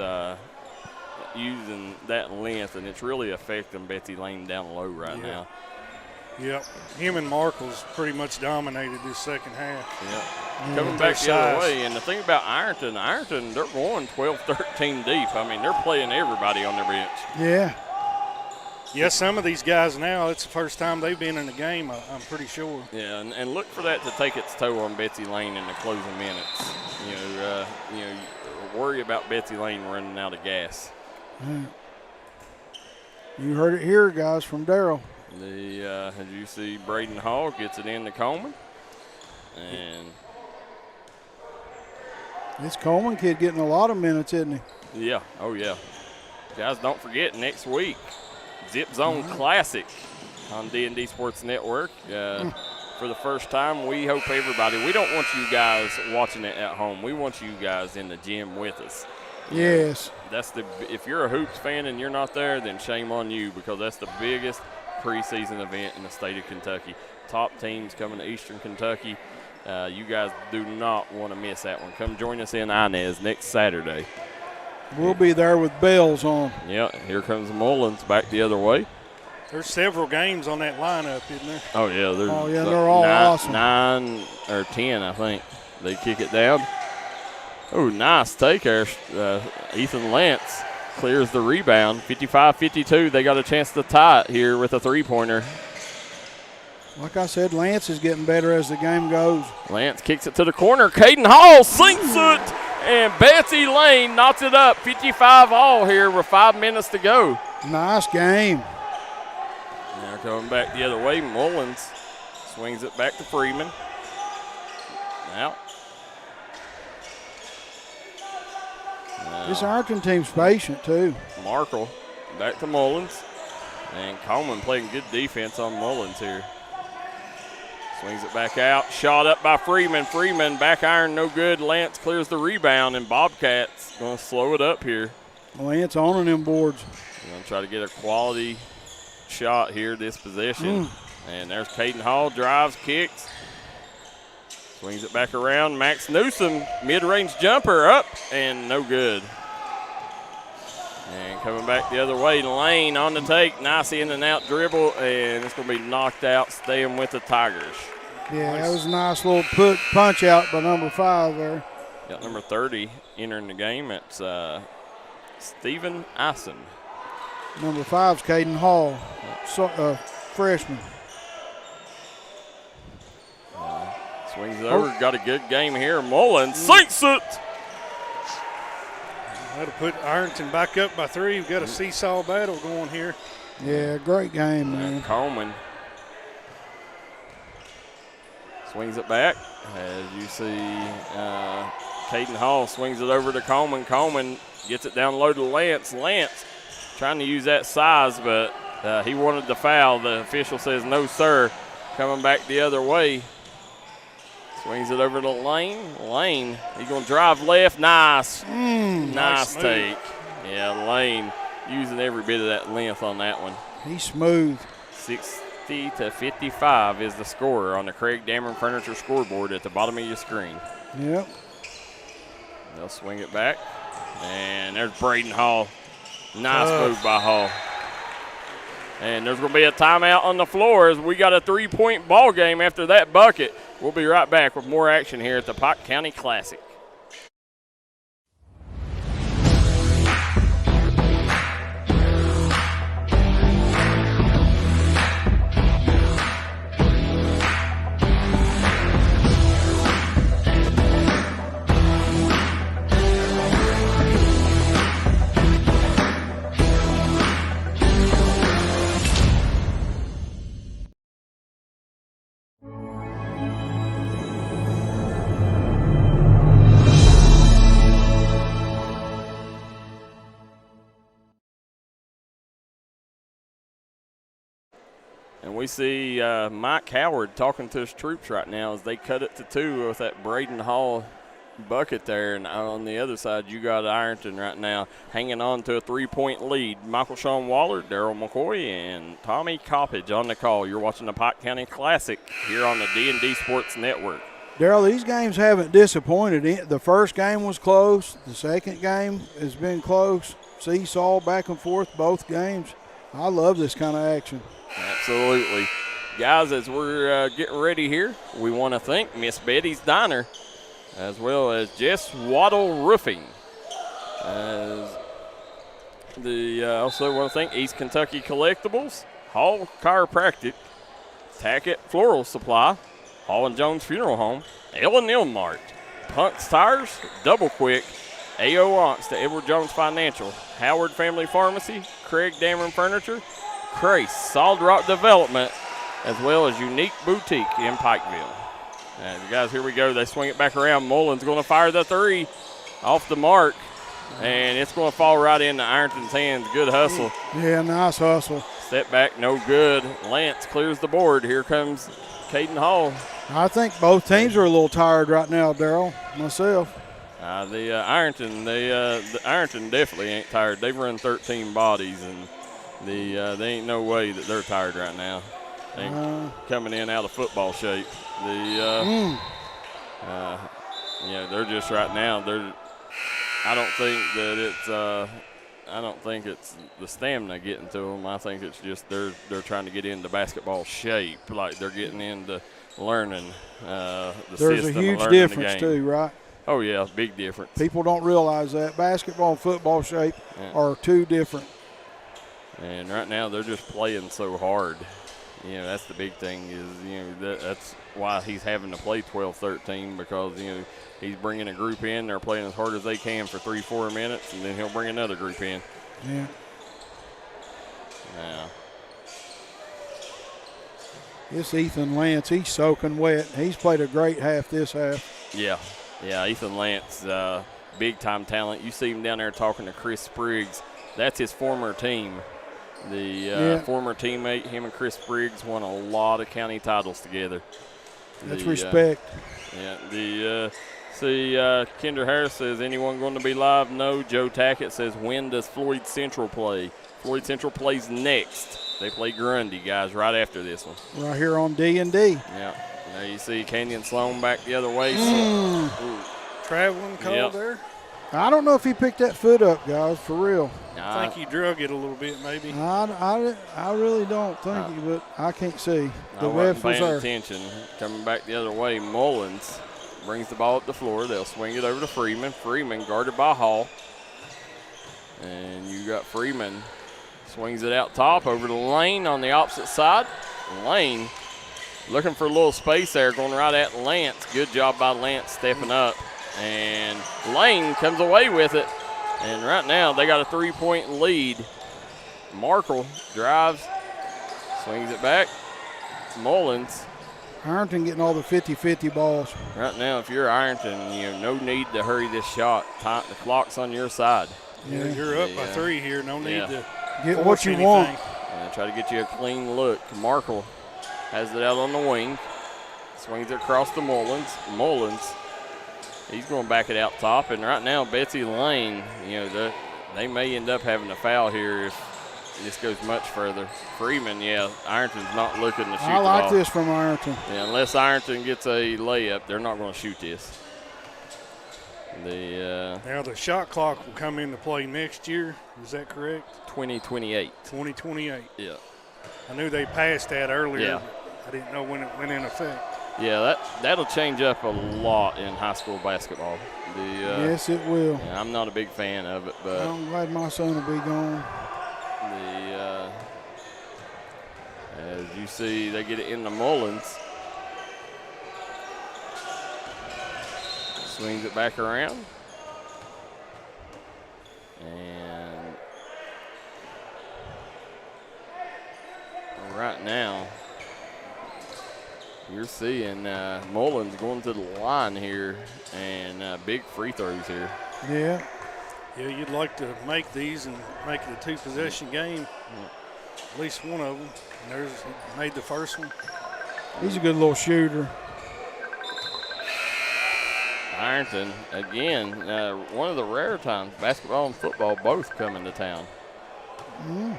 using that length, and it's really affecting Betsy Layne down low right now. Yep. Him and Markle's pretty much dominated this second half. Yep. Coming back the other way, and the thing about Ironton, they're going 12-13 deep. I mean, they're playing everybody on their bench. Yeah. Yeah, some of these guys now, it's the first time they've been in the game, I'm pretty sure. Yeah, and look for that to take its toll on Betsy Layne in the closing minutes. You worry about Betsy Layne running out of gas. You heard it here, guys, from Darryl. As you see, Braden Hall gets it in to Coleman. And this Coleman kid getting a lot of minutes, isn't he? Yeah, oh yeah. Guys, don't forget, next week, Zip Zone Classic on D&D Sports Network. For the first time, we hope everybody, we don't want you guys watching it at home. We want you guys in the gym with us. Yes. If you're a Hoops fan and you're not there, then shame on you, because that's the biggest preseason event in the state of Kentucky. Top teams coming to Eastern Kentucky. You guys do not want to miss that one. Come join us in Inez next Saturday. We'll be there with bells on. Yeah, here comes Mullins back the other way. There's several games on that lineup, isn't there? Oh, yeah. They're all awesome. 9 or 10, I think. They kick it down. Oh, nice take there. Ethan Lance clears the rebound. 55-52. They got a chance to tie it here with a three-pointer. Like I said, Lance is getting better as the game goes. Lance kicks it to the corner. Caden Hall sinks it, and Besty Layne knocks it up. 55 all here with 5 minutes to go. Nice game. Now coming back the other way, Mullins swings it back to Freeman. Now. This Ironton team's patient, too. Markle back to Mullins. And Coleman playing good defense on Mullins here. Swings it back out. Shot up by Freeman. Freeman back iron, no good. Lance clears the rebound, and Bobcats going to slow it up here. Lance owning them boards. Going to try to get a quality shot here this possession. And there's Caden Hall. Drives, kicks. Swings it back around. Max Newsom, mid-range jumper up, and no good. And coming back the other way, Layne on the take. Nice in-and-out dribble, and it's going to be knocked out, staying with the Tigers. Yeah, that was a nice little punch out by number 5 there. Got number 30 entering the game. It's Stephen Ison. Number 5's Caden Hall, freshman. Swings it over, got a good game here. Mullins sinks it. That'll put Ironton back up by 3. We've got a seesaw battle going here. Yeah, great game, man. Coleman swings it back. As you see, Caden Hall swings it over to Coleman. Coleman gets it down low to Lance. Lance trying to use that size, but he wanted the foul. The official says no, sir. Coming back the other way. Swings it over to Layne. Layne, he's going to drive left. Nice. Nice take. Yeah, Layne using every bit of that length on that one. He's smooth. 60-55 is the score on the Craig Dameron Furniture scoreboard at the bottom of your screen. Yep. They'll swing it back. And there's Braden Hall. Nice move by Hall. And there's going to be a timeout on the floor as we got a 3-point ball game after that bucket. We'll be right back with more action here at the Pike County Classic. And we see Mike Howard talking to his troops right now as they cut it to 2 with that Braden Hall bucket there. And on the other side, you got Ironton right now hanging on to a 3-point lead. Michael Sean Waller, Darryl McCoy, and Tommy Coppage on the call. You're watching the Pike County Classic here on the D&D Sports Network. Darryl, these games haven't disappointed. The first game was close. The second game has been close. Seesaw back and forth both games. I love this kind of action. Absolutely. Guys, as we're getting ready here, we want to thank Miss Betty's Diner as well as Jess Waddle Roofing. Also want to thank East Kentucky Collectibles, Hall Chiropractic, Tackett Floral Supply, Hall & Jones Funeral Home, L&L Mart, Punk's Tires, Double Quick, A.O. Onks to Edward Jones Financial, Howard Family Pharmacy, Craig Dameron Furniture, Crace Solid Rock Development, as well as Unique Boutique in Pikeville. And guys, here we go. They swing it back around. Mullins going to fire the 3 off the mark, and it's going to fall right into Ironton's hands. Good hustle. Yeah, nice hustle. Step back, no good. Lance clears the board. Here comes Caden Hall. I think both teams are a little tired right now, Darryl, myself. The Ironton definitely ain't tired. They've run 13 bodies, and they ain't no way that they're tired right now. They coming in out of football shape. They're just right now. I don't think it's the stamina getting to them. I think it's just they're trying to get into basketball shape, like they're getting into learning the There's system. There's a huge difference too, right? Oh yeah, big difference. People don't realize that basketball and football shape are two different. And right now they're just playing so hard. that's the big thing is, that's why he's having to play 12-13 because, he's bringing a group in. They're playing as hard as they can for 3-4 minutes, and then he'll bring another group in. Yeah. Yeah. This Ethan Lance, he's soaking wet. He's played a great half this half. Yeah. Yeah, Ethan Lance, big-time talent. You see him down there talking to Chris Spriggs. That's his former team. The former teammate, him and Chris Spriggs, won a lot of county titles together. That's respect. Kendra Harris says, anyone going to be live? No. Joe Tackett says, when does Floyd Central play? Floyd Central plays next. They play Grundy, guys, right after this one. Right here on D&D. Yeah. There you see Canyon Sloan back the other way. Traveling call there. I don't know if he picked that foot up, guys, for real. I think he drug it a little bit, maybe. I really don't think he, but I can't see. The ref was there. Attention. Coming back the other way, Mullins brings the ball up the floor. They'll swing it over to Freeman. Freeman guarded by Hall. And you got Freeman swings it out top over to Layne on the opposite side. Layne looking for a little space there, going right at Lance. Good job by Lance stepping up. And Layne comes away with it. And right now they got a 3-point lead. Markle drives, swings it back. Mullins. Ironton getting all the 50-50 balls. Right now, if you're Ironton, no need to hurry this shot. The clock's on your side. Yeah, you're up by 3 here. No need to get what you want. Try to get you a clean look. Markle has it out on the wing. Swings it across to Mullins. Mullins, he's going to back it out top. And right now, Betsy Layne, they may end up having a foul here if this goes much further. Freeman, Ironton's not looking to shoot I like this from Ironton. Yeah, unless Ironton gets a layup, they're not going to shoot this. Now the shot clock will come into play next year. Is that correct? 2028. 2028. Yeah. I knew they passed that earlier. Yeah. I didn't know when it went in effect. Yeah, that'll change up a lot in high school basketball. Yes, it will. Yeah, I'm not a big fan of it, but I'm glad my son will be gone. As you see, they get it into Mullins. Swings it back around. And right now, you're seeing Mullins going to the line here and big free throws here. Yeah. Yeah, you'd like to make these and make it a 2-possession game. At least one of them. And he made the first one. He's a good little shooter. Ironton, again, one of the rare times basketball and football both come into town. Yeah,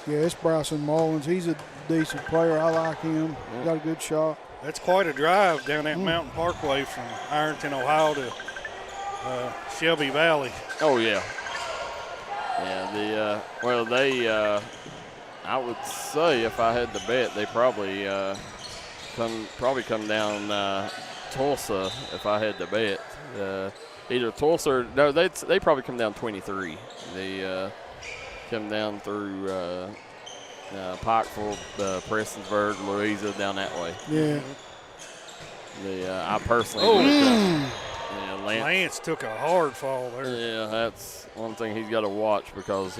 it's Bryson Mullins. He's a decent player. I like him. Got a good shot. That's quite a drive down that Mountain Parkway from Ironton, Ohio to Shelby Valley. Oh, yeah. Yeah, I would say if I had to bet, they probably come down Tulsa if I had to bet. Either Tulsa or, no, they probably come down 23. They come down through Pikeville, Prestonsburg, Louisa, down that way. Yeah. I personally would have Lance took a hard fall there. Yeah, that's one thing he's got to watch because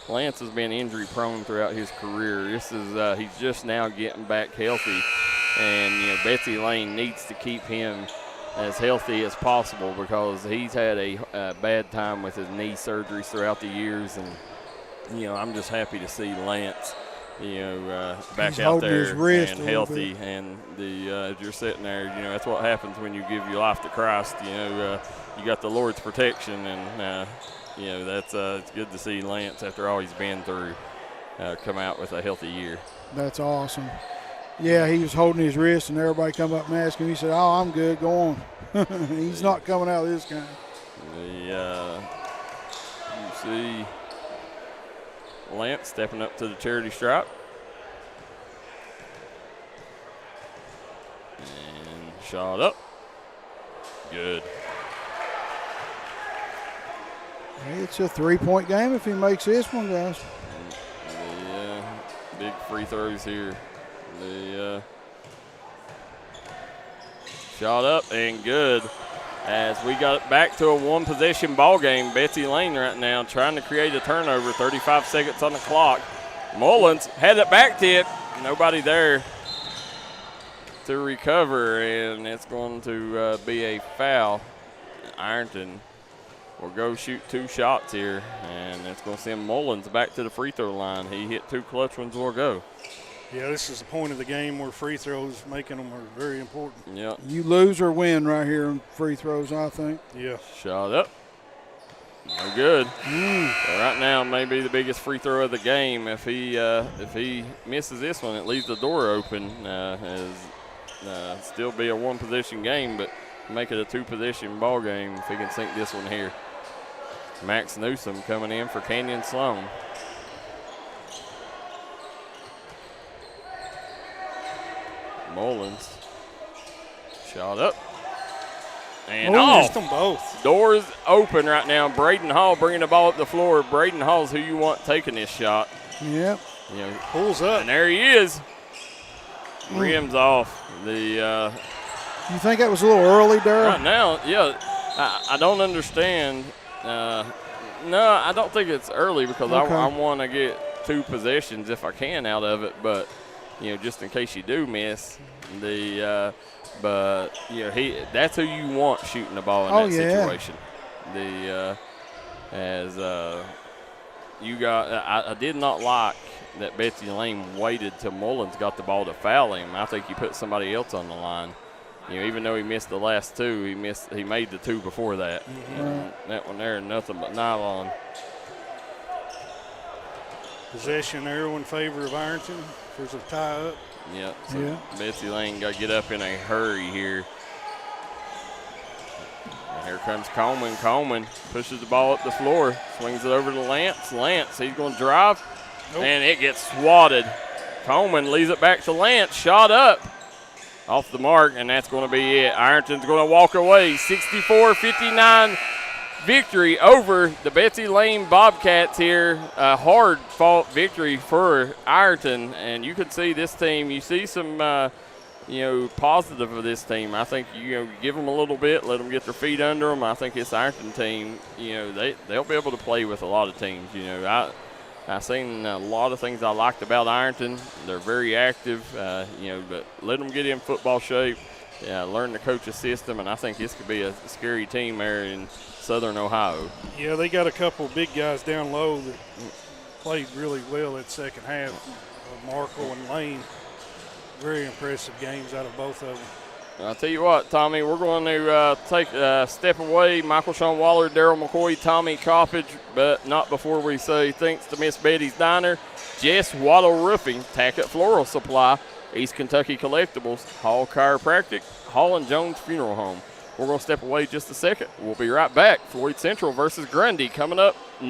Lance has been injury prone throughout his career. This is he's just now getting back healthy, and Betsy Layne needs to keep him as healthy as possible because he's had a bad time with his knee surgeries throughout the years, and I'm just happy to see Lance back he's out there and healthy. And as you're sitting there, that's what happens when you give your life to Christ. You got the Lord's protection, and that's it's good to see Lance after all he's been through come out with a healthy year. That's awesome. Yeah, he was holding his wrist, and everybody come up and asked him. He said, "Oh, I'm good. Go on." He's not coming out of this game. You see Lance stepping up to the charity stripe. And shot up. Good. Hey, it's a 3-point game if he makes this one, guys. big free throws here. The shot up and good. As we got back to a one-possession ball game, Besty Layne right now trying to create a turnover. 35 seconds on the clock. Mullins had it back tip. Nobody there to recover, and it's going to be a foul. Ironton will go shoot 2 shots here, and it's going to send Mullins back to the free throw line. He hit 2 clutch ones will go. Yeah, this is the point of the game where free throws, making them are very important. Yeah. You lose or win right here in free throws, I think. Yeah. Shot up. No good. So right now may be the biggest free throw of the game. If he misses this one, it leaves the door open. Still be a one-possession game, but make it a 2-possession ball game if he can sink this one here. Max Newsom coming in for Canyon Sloan. Mullins. Shot up. And missed them both. Doors open right now. Braden Hall bringing the ball up the floor. Braden Hall's who you want taking this shot. Yep. You know, pulls up. And there he is. Rims off. The you think that was a little early, Darryl? right now, yeah. I don't understand. No, I don't think it's early because Okay. I want to get 2 possessions if I can out of it. But, you know, just in case you do miss, but you know that's who you want shooting the ball in that situation. I did not like that Besty Layne waited till Mullins got the ball to foul him. I think he put somebody else on the line. You know, even though he missed the last 2, he made the 2 before that. And that one there, nothing but nylon. Possession arrow in favor of Ironton. There's a tie up. Yeah, so Besty Layne got to get up in a hurry here. And here comes Coleman. Coleman pushes the ball up the floor, swings it over to Lance. Lance, he's going to drive, and it gets swatted. Coleman leaves it back to Lance. Shot up. Off the mark, and that's going to be it. Ironton's going to walk away. 64-59 victory over the Besty Layne Bobcats here. A hard-fought victory for Ironton, and you can see this team. You see some, positive of this team. I think give them a little bit, let them get their feet under them. I think this Ironton team, they'll be able to play with a lot of teams. I've seen a lot of things I liked about Ironton. They're very active, but let them get in football shape, learn the coach's system, and I think this could be a scary team there in Southern Ohio. Yeah, they got a couple big guys down low that played really well that second half. Markle and Layne, very impressive games out of both of them. I'll tell you what, Tommy, we're going to take a step away. Michael Sean Waller, Darryl McCoy, Tommy Coppage, but not before we say thanks to Miss Betty's Diner, Jess Waddle Roofing, Tackett Floral Supply, East Kentucky Collectibles, Hall Chiropractic, Hall and Jones Funeral Home. We're going to step away just a second. We'll be right back. Floyd Central versus Grundy coming up next.